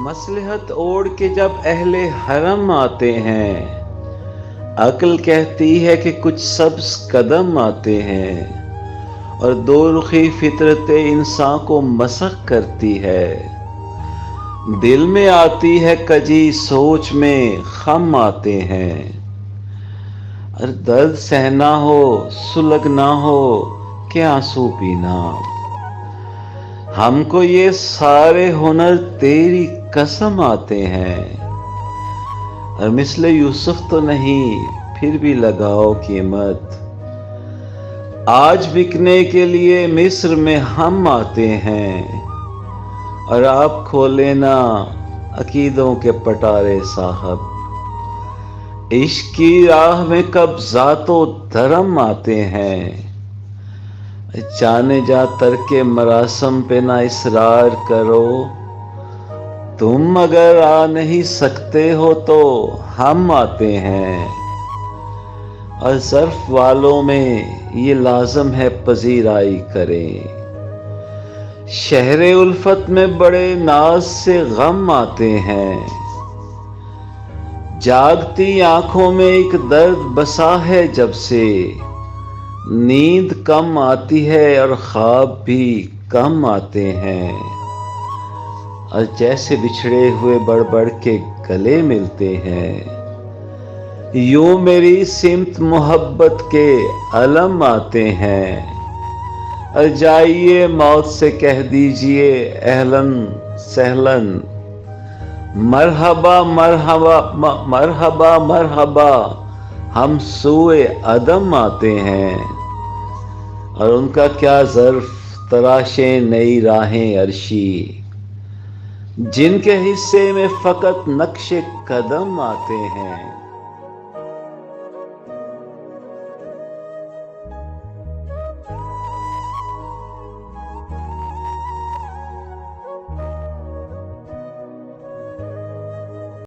मसलहत ओढ़ के जब अहले हरम आते हैं, अक्ल कहती है कि कुछ सब्ज कदम आते हैं और दो रुखी फितरत इंसान को मसख करती है। दिल में आती है कजी, सोच में खम आते हैं। और दर्द सहना हो, सुलगना हो कि आंसू पीना, हमको ये सारे हुनर तेरी कसम आते हैं। और मिसले यूसुफ तो नहीं, फिर भी लगाओ कीमत, आज बिकने के लिए मिस्र में हम आते हैं। और आप खोले ना अकीदों के पटारे साहब, इश्क की राह में कब ज़ातो धर्म आते हैं। जाने जा तरके मरासम पे ना इसरार करो, तुम अगर आ नहीं सकते हो तो हम आते हैं। और ज़र्फ वालों में ये लाज़म है पजीराई करें, शहरे उल्फत में बड़े नाज से गम आते हैं। जागती आंखों में एक दर्द बसा है जब से, नींद कम आती है और ख्वाब भी कम आते हैं। और जैसे बिछड़े हुए बढ़ बढ़ के गले मिलते हैं, यूं मेरी सिमत मोहब्बत के अलम आते हैं। और जाइए मौत से कह दीजिए अहलन सहलन, मरहबा मरहबा मरहबा मरहबा, हम सूए अदम आते हैं। और उनका क्या ज़र्फ तराशे नई राहें अर्शी, जिनके हिस्से में फ़कत नक्शे कदम आते हैं।